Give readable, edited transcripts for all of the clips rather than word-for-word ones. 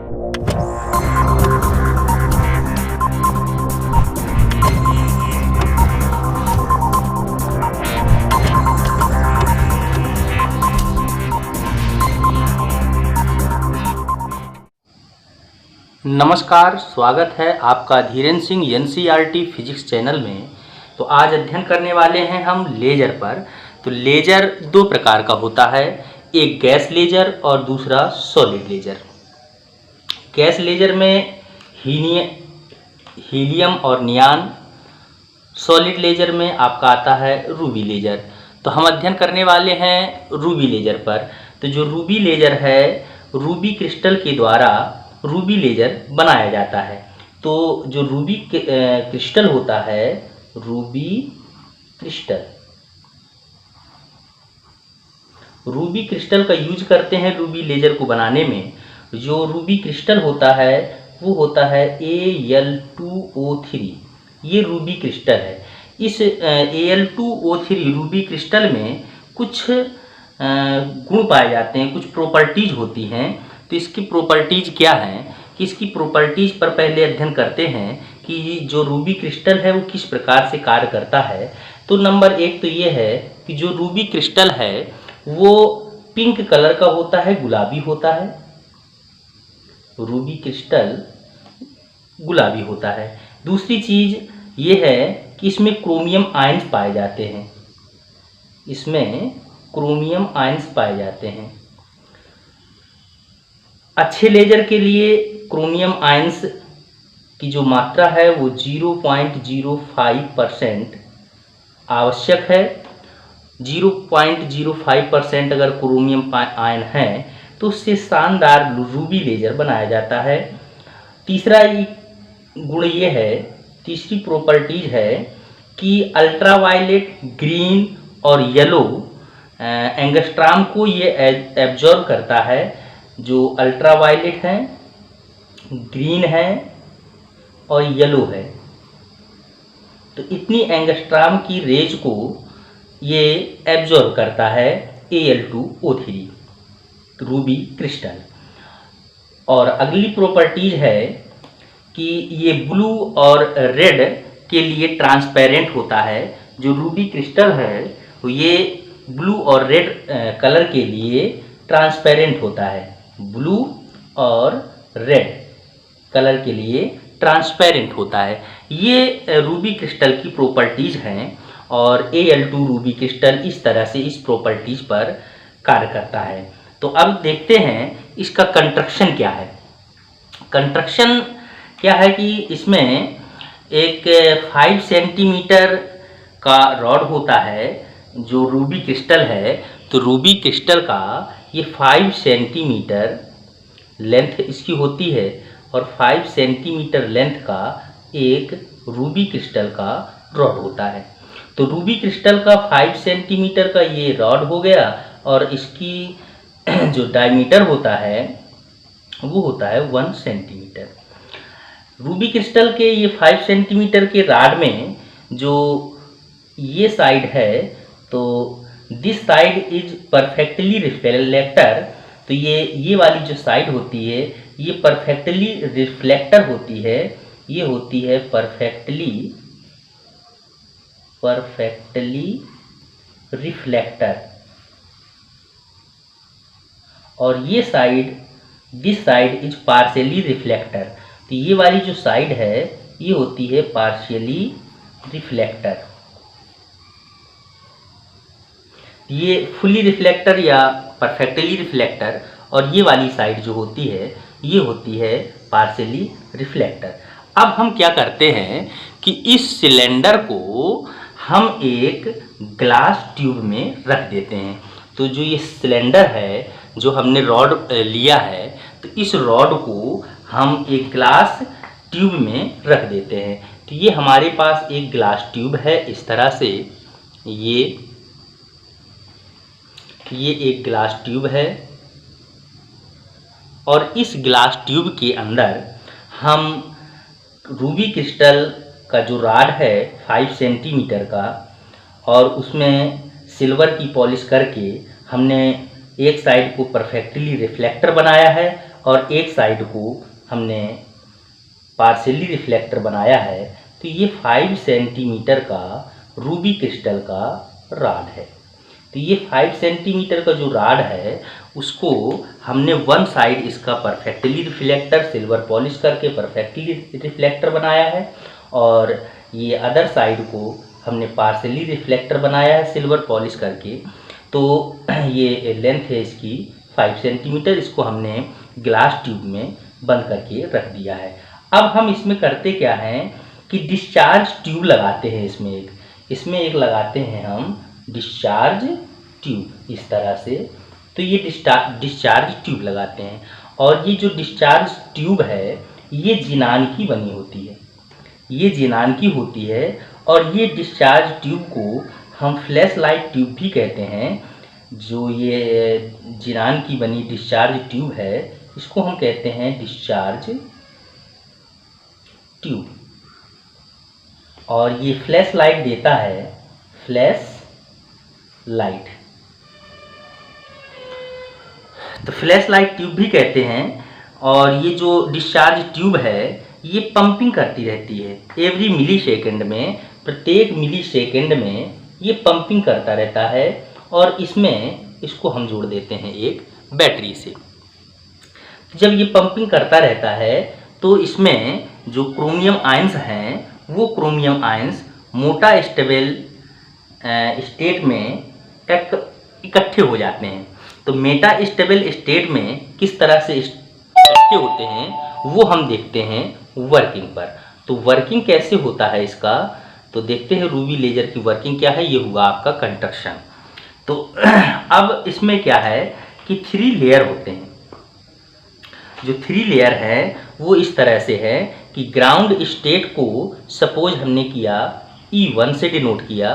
नमस्कार, स्वागत है आपका Dhirendra Singh NCERT physics channel में। तो आज अध्ययन करने वाले हैं हम लेजर पर। तो लेजर दो प्रकार का होता है, एक गैस लेजर और दूसरा सॉलिड लेजर। गैस लेजर में हीलियम और नियान, सॉलिड लेजर में आपका आता है रूबी लेजर। तो हम अध्ययन करने वाले हैं रूबी लेजर पर। तो जो रूबी लेजर है, रूबी क्रिस्टल के द्वारा रूबी लेजर बनाया जाता है। तो जो रूबी क्रिस्टल होता है, रूबी क्रिस्टल का यूज करते हैं रूबी लेजर को बनाने में। जो रूबी क्रिस्टल होता है वो होता है Al2O3। ये रूबी क्रिस्टल है। इस Al2O3 रूबी क्रिस्टल में कुछ गुण पाए जाते हैं, कुछ प्रॉपर्टीज होती हैं। तो इसकी प्रॉपर्टीज क्या हैं कि इसकी प्रॉपर्टीज पर पहले अध्ययन करते हैं कि जो रूबी क्रिस्टल है वो किस प्रकार से कार्य करता है। तो नंबर एक तो ये है कि जो रूबी क्रिस्टल है वो पिंक कलर का होता है, गुलाबी होता है। रूबी क्रिस्टल गुलाबी होता है। दूसरी चीज ये है कि इसमें क्रोमियम आयंस पाए जाते हैं। इसमें क्रोमियम आयंस पाए जाते हैं। अच्छे लेजर के लिए क्रोमियम आयंस की जो मात्रा है वो 0.05% आवश्यक है। 0.05% अगर क्रोमियम आयन है तो उससे शानदार रूबी लेजर बनाया जाता है। तीसरा गुण ये है, तीसरी प्रॉपर्टीज है कि अल्ट्रावायलेट, ग्रीन और येलो एंगस्ट्रॉम को ये एब्जॉर्ब करता है। जो अल्ट्रावायलेट है, ग्रीन है और येलो है, तो इतनी एंगस्ट्रॉम की रेज को ये एब्जॉर्ब करता है Al2O3 रूबी क्रिस्टल। और अगली प्रॉपर्टीज है कि ये ब्लू और रेड के लिए ट्रांसपेरेंट होता है। जो रूबी क्रिस्टल है वो ये ब्लू और रेड कलर के लिए ट्रांसपेरेंट होता है। ब्लू और रेड कलर के लिए ट्रांसपेरेंट होता है। ये रूबी क्रिस्टल की प्रॉपर्टीज हैं और Al2 रूबी क्रिस्टल इस तरह से इस प्रॉपर्टीज पर कार्य करता है। तो अब देखते हैं इसका कंस्ट्रक्शन क्या है। कंस्ट्रक्शन क्या है कि इसमें एक 5 सेंटीमीटर का रॉड होता है जो रूबी क्रिस्टल है। तो रूबी क्रिस्टल का ये 5 सेंटीमीटर लेंथ इसकी होती है और 5 सेंटीमीटर लेंथ का एक रूबी क्रिस्टल का रॉड होता है। तो रूबी क्रिस्टल का 5 सेंटीमीटर का ये रॉड हो गया और इसकी जो डायमीटर होता है वो होता है 1 सेंटीमीटर। रूबी क्रिस्टल के ये 5 सेंटीमीटर के रॉड में जो ये साइड है, तो this side is perfectly reflector. तो ये वाली जो साइड होती है ये परफेक्टली रिफ्लेक्टर होती है। ये होती है परफेक्टली रिफ्लेक्टर। और ये side, this side is partially reflector. तो ये वाली जो साइड है ये होती है पार्शियली रिफ्लेक्टर। ये फुली रिफ्लेक्टर या परफेक्टली रिफ्लेक्टर, और ये वाली साइड जो होती है ये होती है पार्शियली रिफ्लेक्टर। अब हम क्या करते हैं कि इस सिलेंडर को हम एक ग्लास ट्यूब में रख देते हैं। तो जो ये सिलेंडर है, जो हमने रॉड लिया है, तो इस रॉड को हम एक ग्लास ट्यूब में रख देते हैं। तो ये हमारे पास एक ग्लास ट्यूब है इस तरह से। ये एक ग्लास ट्यूब है और इस ग्लास ट्यूब के अंदर हम रूबी क्रिस्टल का जो रॉड है 5 सेंटीमीटर का, और उसमें सिल्वर की पॉलिश करके हमने एक साइड को परफेक्टली रिफ्लेक्टर बनाया है और एक साइड को हमने पार्शियली रिफ्लेक्टर बनाया है। तो ये 5 सेंटीमीटर का रूबी क्रिस्टल का रॉड है। तो ये 5 सेंटीमीटर का जो रॉड है उसको हमने वन साइड इसका परफेक्टली रिफ्लेक्टर सिल्वर पॉलिश करके परफेक्टली रिफ्लेक्टर बनाया है, और ये अदर साइड को हमने पार्शियली रिफ्लेक्टर बनाया है सिल्वर पॉलिश करके। तो ये लेंथ है इसकी 5 सेंटीमीटर। इसको हमने ग्लास ट्यूब में बंद करके रख दिया है। अब हम इसमें करते क्या हैं कि डिस्चार्ज ट्यूब लगाते हैं। इसमें एक लगाते हैं हम डिस्चार्ज ट्यूब इस तरह से। तो ये डिस्चार्ज ट्यूब लगाते हैं, और ये जो डिस्चार्ज ट्यूब है ये जिनान की बनी होती है, ये जिनान की होती है। और ये डिस्चार्ज ट्यूब को हम फ्लैश लाइट ट्यूब भी कहते हैं। जो ये जिनान की बनी डिस्चार्ज ट्यूब है इसको हम कहते हैं डिस्चार्ज ट्यूब। और ये फ्लैश लाइट देता है, फ्लैश लाइट। तो फ्लैश लाइट ट्यूब भी कहते हैं। और ये जो डिस्चार्ज ट्यूब है ये पंपिंग करती रहती है एवरी मिली सेकेंड में, प्रत्येक मिली सेकेंड में ये पंपिंग करता रहता है। और इसको हम जोड़ देते हैं एक बैटरी से। जब ये पंपिंग करता रहता है तो इसमें जो क्रोमियम आयंस हैं वो क्रोमियम आयंस मोटा स्टेबल स्टेट में इकट्ठे हो जाते हैं। तो मेटा स्टेबल स्टेट में किस तरह से इकट्ठे होते हैं वो हम देखते हैं वर्किंग पर। तो वर्किंग कैसे होता है इसका, तो देखते हैं रूबी लेजर की वर्किंग क्या है। ये हुआ आपका कंडक्शन। तो अब इसमें क्या है कि 3 लेयर होते हैं। जो 3 लेयर है वो इस तरह से है कि ग्राउंड स्टेट को सपोज हमने किया E1 से डिनोट किया,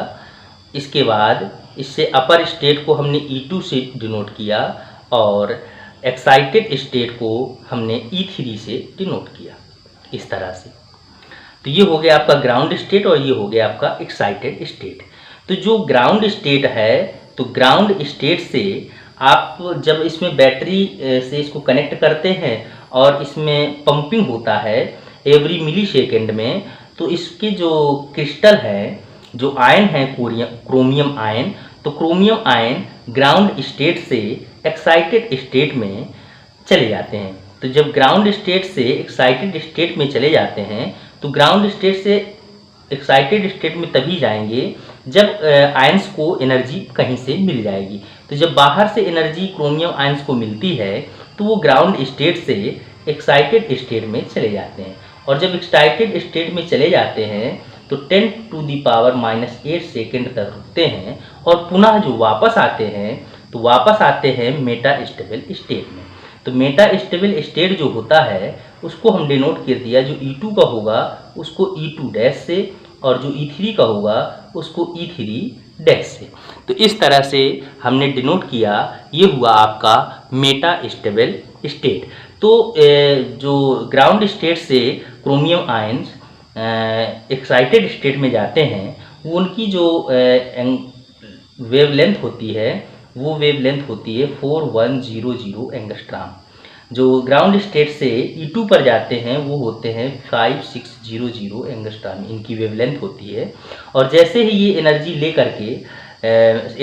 इसके बाद इससे अपर स्टेट को हमने E2 से डिनोट किया, और एक्साइटेड स्टेट को हमने E3 से डिनोट किया इस तरह से। तो ये हो गया आपका ग्राउंड स्टेट और ये हो गया आपका एक्साइटेड स्टेट। तो जो ग्राउंड स्टेट है, तो ग्राउंड स्टेट से आप जब इसमें बैटरी से इसको कनेक्ट करते हैं और इसमें पंपिंग होता है एवरी मिली सेकेंड में, तो इसके जो क्रिस्टल हैं, जो आयन है क्रोमियम आयन, तो क्रोमियम आयन ग्राउंड स्टेट से एक्साइटेड स्टेट में चले जाते हैं। तो जब ग्राउंड स्टेट से एक्साइटेड स्टेट में चले जाते हैं तो ग्राउंड स्टेट से एक्साइटेड स्टेट में तभी जाएंगे जब आयंस को एनर्जी कहीं से मिल जाएगी। तो जब बाहर से एनर्जी क्रोमियम आयंस को मिलती है तो वो ग्राउंड स्टेट से एक्साइटेड स्टेट में चले जाते हैं, और जब एक्साइटेड स्टेट में चले जाते हैं तो 10⁻⁻8 सेकेंड तक रुकते हैं, और पुनः जो वापस आते हैं तो वापस आते हैं मेटा स्टेबल स्टेट में। तो मेटा स्टेबल स्टेट जो होता है उसको हम डिनोट कर दिया, जो E2 का होगा उसको E2 डैश से, और जो E3 का होगा उसको E3 डैश से। तो इस तरह से हमने डिनोट किया। ये हुआ आपका मेटा स्टेबल स्टेट। तो जो ग्राउंड स्टेट से क्रोमियम आयंस एक्साइटेड स्टेट में जाते हैं वो उनकी जो वेवलेंथ होती है वो वेवलेंथ होती है 4100 एंगस्ट्राम। जो ग्राउंड स्टेट से E2 पर जाते हैं वो होते हैं 5600 एंगस्ट्राम, इनकी वेवलेंथ होती है। और जैसे ही ये एनर्जी ले करके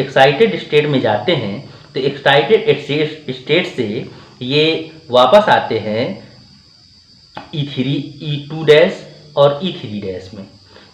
एक्साइटेड स्टेट में जाते हैं तो एक्साइटेड स्टेट से ये वापस आते हैं E2 डैश और E3 डैश में।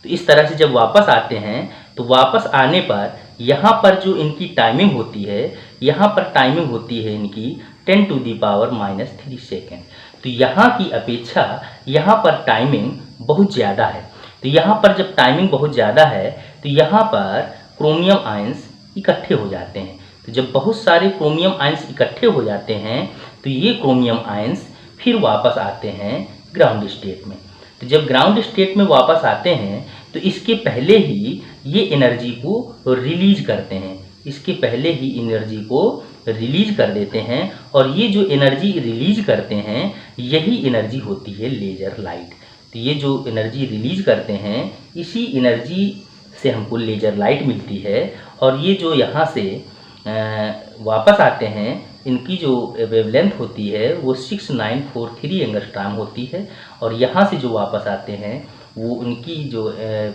तो इस तरह से जब वापस आते हैं तो वापस आने पर यहाँ पर जो इनकी टाइमिंग होती है, यहाँ पर टाइमिंग होती है इनकी 10⁻³ सेकेंड। तो यहाँ की अपेक्षा यहाँ पर टाइमिंग बहुत ज़्यादा है। तो यहाँ पर जब टाइमिंग बहुत ज़्यादा है तो यहाँ पर क्रोमियम आयंस इकट्ठे हो जाते हैं। तो जब बहुत सारे क्रोमियम आयंस इकट्ठे हो जाते हैं तो ये क्रोमियम आयंस फिर वापस आते हैं ग्राउंड स्टेट में। तो जब ग्राउंड स्टेट में वापस आते हैं तो इसके पहले ही ये एनर्जी को रिलीज करते हैं, इसके पहले ही एनर्जी को रिलीज कर देते हैं, और ये जो एनर्जी रिलीज करते हैं यही एनर्जी होती है लेजर लाइट। तो ये जो एनर्जी रिलीज करते हैं इसी एनर्जी से हमको लेजर लाइट मिलती है। और ये जो यहाँ से वापस आते हैं इनकी जो वेवलेंथ होती है वो 6943 एंगस्ट्राम होती है, और यहाँ से जो वापस आते हैं वो उनकी जो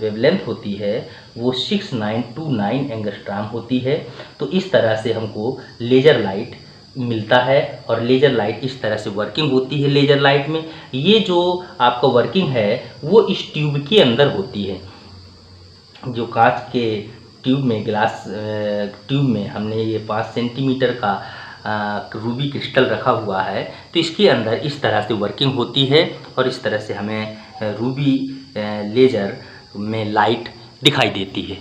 वेवलेंथ होती है वो 6929 एंगस्ट्राम होती है। तो इस तरह से हमको लेज़र लाइट मिलता है, और लेज़र लाइट इस तरह से वर्किंग होती है। लेज़र लाइट में ये जो आपका वर्किंग है वो इस ट्यूब के अंदर होती है। जो कांच के ट्यूब में, ग्लास ट्यूब में हमने ये 5 सेंटीमीटर का रूबी क्रिस्टल रखा हुआ है, तो इसके अंदर इस तरह से वर्किंग होती है, और इस तरह से हमें रूबी लेज़र में लाइट दिखाई देती है।